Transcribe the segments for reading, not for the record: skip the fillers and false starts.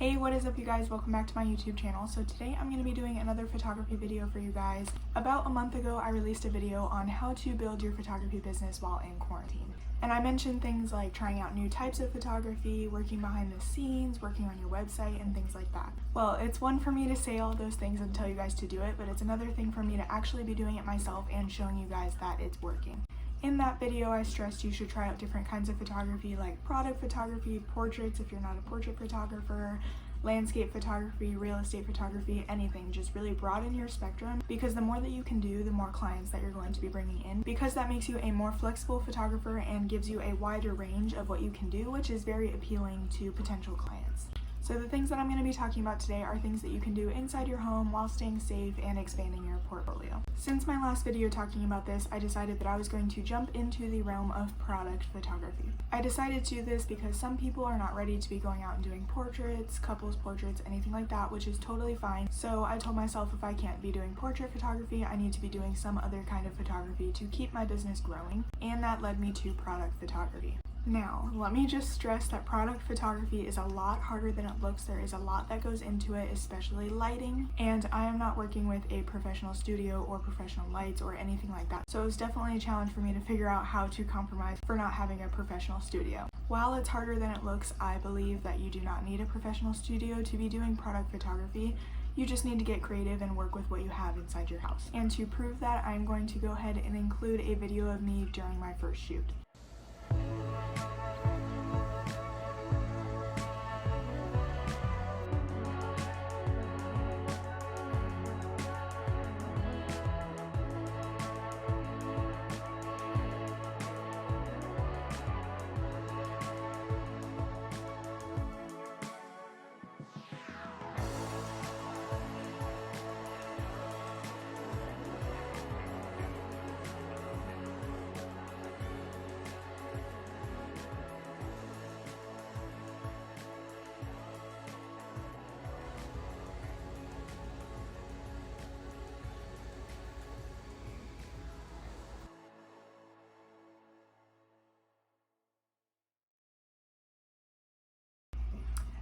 Hey, what is up you guys? Welcome back to my YouTube channel. So today I'm going to be doing another photography video for you guys. About a month ago I released a video on how to build your photography business while in quarantine. And I mentioned things like trying out new types of photography, working behind the scenes, working on your website, and things like that. Well, it's one for me to say all those things and tell you guys to do it, but it's another thing for me to actually be doing it myself and showing you guys that it's working. In that video, I stressed you should try out different kinds of photography like product photography, portraits if you're not a portrait photographer, landscape photography, real estate photography, anything. Just really broaden your spectrum, because the more that you can do, the more clients that you're going to be bringing in, because that makes you a more flexible photographer and gives you a wider range of what you can do, which is very appealing to potential clients. So the things that I'm going to be talking about today are things that you can do inside your home while staying safe and expanding your portfolio. Since my last video talking about this, I decided that I was going to jump into the realm of product photography. I decided to do this because some people are not ready to be going out and doing portraits, couples portraits, anything like that, which is totally fine. So I told myself if I can't be doing portrait photography, I need to be doing some other kind of photography to keep my business growing, and that led me to product photography. Now, let me just stress that product photography is a lot harder than it looks. There is a lot that goes into it, especially lighting, and I am not working with a professional studio or professional lights or anything like that. So it was definitely a challenge for me to figure out how to compromise for not having a professional studio. While it's harder than it looks, I believe that you do not need a professional studio to be doing product photography. You just need to get creative and work with what you have inside your house. And to prove that, I'm going to go ahead and include a video of me during my first shoot.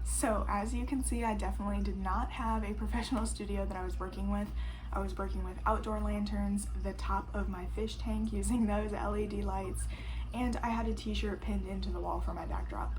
So as you can see, I definitely did not have a professional studio that I was working with. I was working with outdoor lanterns, the top of my fish tank using those LED lights, and I had a t-shirt pinned into the wall for my backdrop.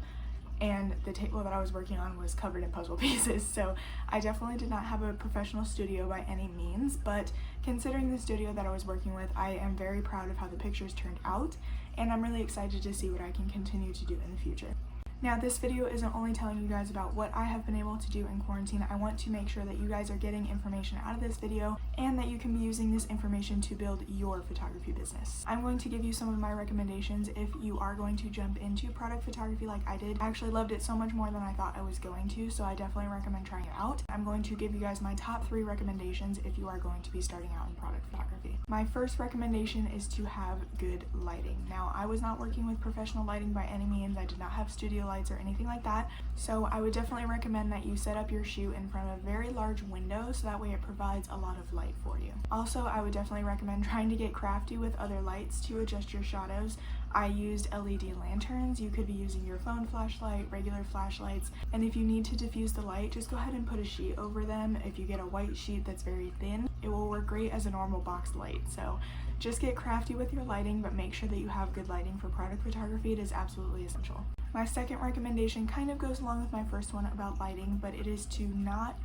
And the table that I was working on was covered in puzzle pieces, so I definitely did not have a professional studio by any means, but considering the studio that I was working with, I am very proud of how the pictures turned out, and I'm really excited to see what I can continue to do in the future. Now, this video isn't only telling you guys about what I have been able to do in quarantine. I want to make sure that you guys are getting information out of this video and that you can be using this information to build your photography business. I'm going to give you some of my recommendations if you are going to jump into product photography like I did. I actually loved it so much more than I thought I was going to, so I definitely recommend trying it out. I'm going to give you guys my top 3 recommendations if you are going to be starting out in product photography. My first recommendation is to have good lighting. Now, I was not working with professional lighting by any means. I did not have studio lights or anything like that, so I would definitely recommend that you set up your shoot in front of a very large window so that way it provides a lot of light for you. Also, I would definitely recommend trying to get crafty with other lights to adjust your shadows. I used LED lanterns. You could be using your phone flashlight, regular flashlights, and if you need to diffuse the light, just go ahead and put a sheet over them. If you get a white sheet that's very thin, it will work great as a normal box light. So just get crafty with your lighting, but make sure that you have good lighting for product photography. It is absolutely essential. My second recommendation kind of goes along with my first one about lighting, but it is to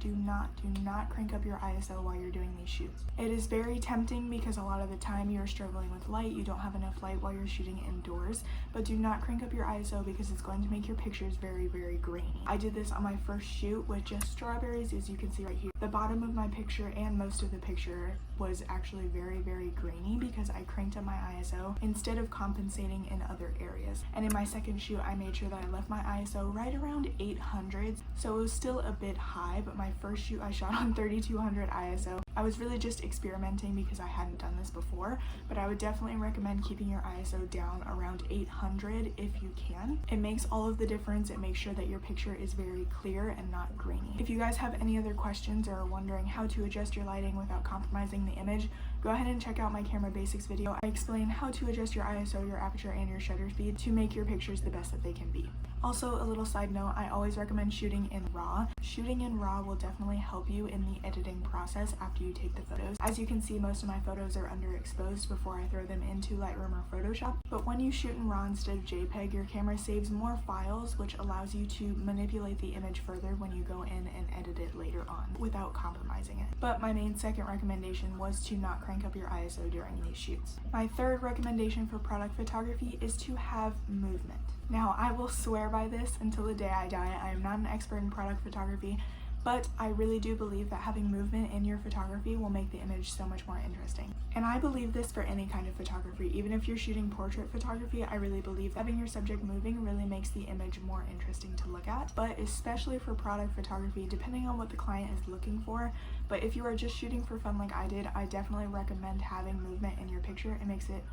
do not crank up your ISO while you're doing these shoots. It is very tempting because a lot of the time you're struggling with light, you don't have enough light while you're shooting indoors, but do not crank up your ISO because it's going to make your pictures very, very grainy. I did this on my first shoot with just strawberries, as you can see right here. The bottom of my picture and most of the picture was actually very, very grainy because I cranked up my ISO instead of compensating in other areas. And in my second shoot, I made sure that I left my ISO right around 800, so it was still a bit high, but my first shoot I shot on 3200 ISO, I was really just experimenting because I hadn't done this before, but I would definitely recommend keeping your ISO down around 800 if you can. It makes all of the difference. It makes sure that your picture is very clear and not grainy. If you guys have any other questions or are wondering how to adjust your lighting without compromising the image, go ahead and check out my camera basics video. I explain how to adjust your ISO, your aperture, and your shutter speed to make your pictures the best that they can be. Also, a little side note, I always recommend shooting in RAW. Shooting in RAW will definitely help you in the editing process after you take the photos. As you can see, most of my photos are underexposed before I throw them into Lightroom or Photoshop. But when you shoot in RAW instead of JPEG, your camera saves more files, which allows you to manipulate the image further when you go in and edit it later on without compromising it. But my main second recommendation was to not crank up your ISO during these shoots. My third recommendation for product photography is to have movement. Now, I will swear by this until the day I die. I am not an expert in product photography, but I really do believe that having movement in your photography will make the image so much more interesting. And I believe this for any kind of photography. Even if you're shooting portrait photography, I really believe having your subject moving really makes the image more interesting to look at. But especially for product photography, depending on what the client is looking for, but if you are just shooting for fun like I did, I definitely recommend having movement in your picture. It makes it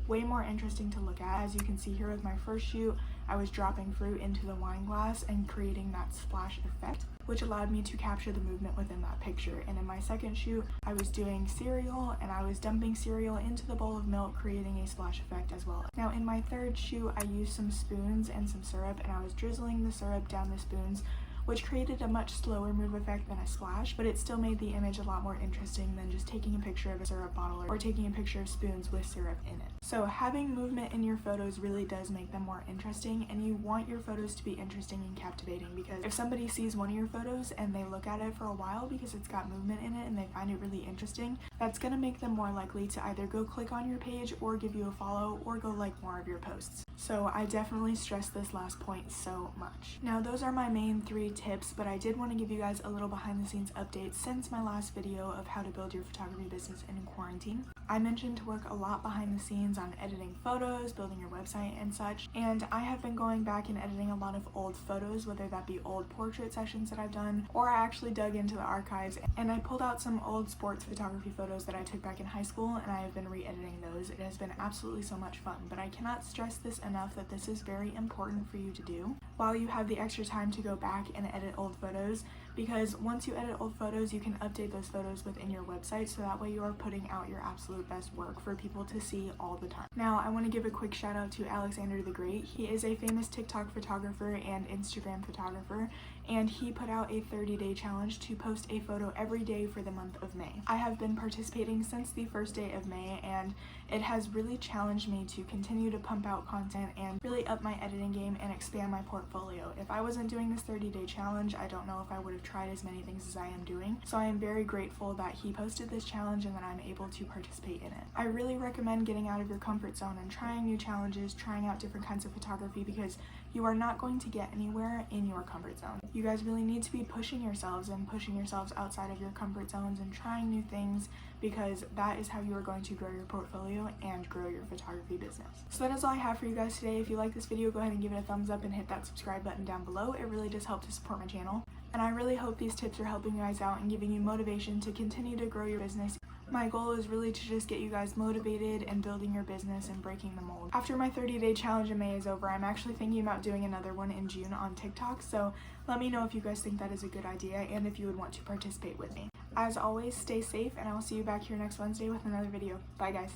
way more interesting to look at. As you can see here with my first shoot, I was dropping fruit into the wine glass and creating that splash effect, which allowed me to capture the movement within that picture. And in my second shoot, I was doing cereal and I was dumping cereal into the bowl of milk, creating a splash effect as well. Now in my third shoot, I used some spoons and some syrup, and I was drizzling the syrup down the spoons, which created a much slower move effect than a splash, but it still made the image a lot more interesting than just taking a picture of a syrup bottle or taking a picture of spoons with syrup in it. So having movement in your photos really does make them more interesting, and you want your photos to be interesting and captivating, because if somebody sees one of your photos and they look at it for a while because it's got movement in it and they find it really interesting, that's gonna make them more likely to either go click on your page or give you a follow or go like more of your posts. So I definitely stress this last point so much. Now those are my main 3 tips, but I did want to give you guys a little behind the scenes update since my last video of how to build your photography business in quarantine. I mentioned to work a lot behind the scenes on editing photos, building your website and such, and I have been going back and editing a lot of old photos, whether that be old portrait sessions that I've done, or I actually dug into the archives and I pulled out some old sports photography photos that I took back in high school, and I have been re-editing those. It has been absolutely so much fun, but I cannot stress this enough that this is very important for you to do while you have the extra time to go back and edit old photos, because once you edit old photos, you can update those photos within your website, so that way you are putting out your absolute best work for people to see all the time. Now, I want to give a quick shout out to Alexander the Great. He is a famous TikTok photographer and Instagram photographer, and he put out a 30-day challenge to post a photo every day for the month of May. I have been participating since the first day of May, and it has really challenged me to continue to pump out content and really up my editing game and expand my portfolio. If I wasn't doing this 30-day challenge, I don't know if I would have tried as many things as I am doing. So I am very grateful that he posted this challenge and that I'm able to participate in it. I really recommend getting out of your comfort zone and trying new challenges, trying out different kinds of photography, because you are not going to get anywhere in your comfort zone. You guys really need to be pushing yourselves and pushing yourselves outside of your comfort zones and trying new things, because that is how you are going to grow your portfolio and grow your photography business. So that is all I have for you guys today. If you like this video, go ahead and give it a thumbs up and hit that subscribe button down below. It really does help to support my channel. And I really hope these tips are helping you guys out and giving you motivation to continue to grow your business. My goal is really to just get you guys motivated and building your business and breaking the mold. After my 30-day challenge in May is over, I'm actually thinking about doing another one in June on TikTok, so let me know if you guys think that is a good idea and if you would want to participate with me. As always, stay safe, and I will see you back here next Wednesday with another video. Bye guys.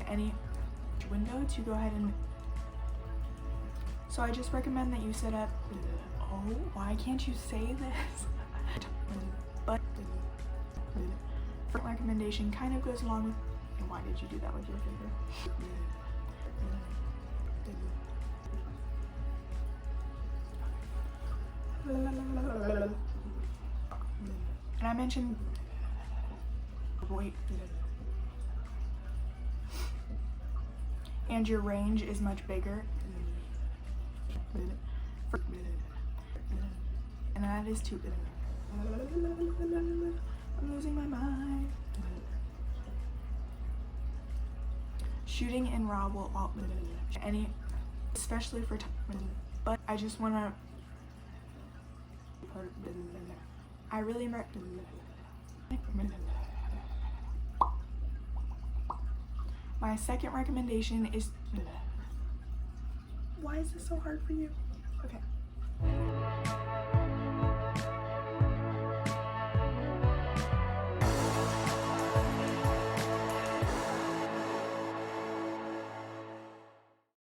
Any window to go ahead and, so I just recommend that you set up, oh, why can't you say this? But recommendation kind of goes along with, and why did you do that with your finger? And I mentioned, wait, and your range is much bigger, and that is too good. I'm losing my mind. Shooting in RAW will all any especially for but I just want to I really my second recommendation is, why is this so hard for you? Okay.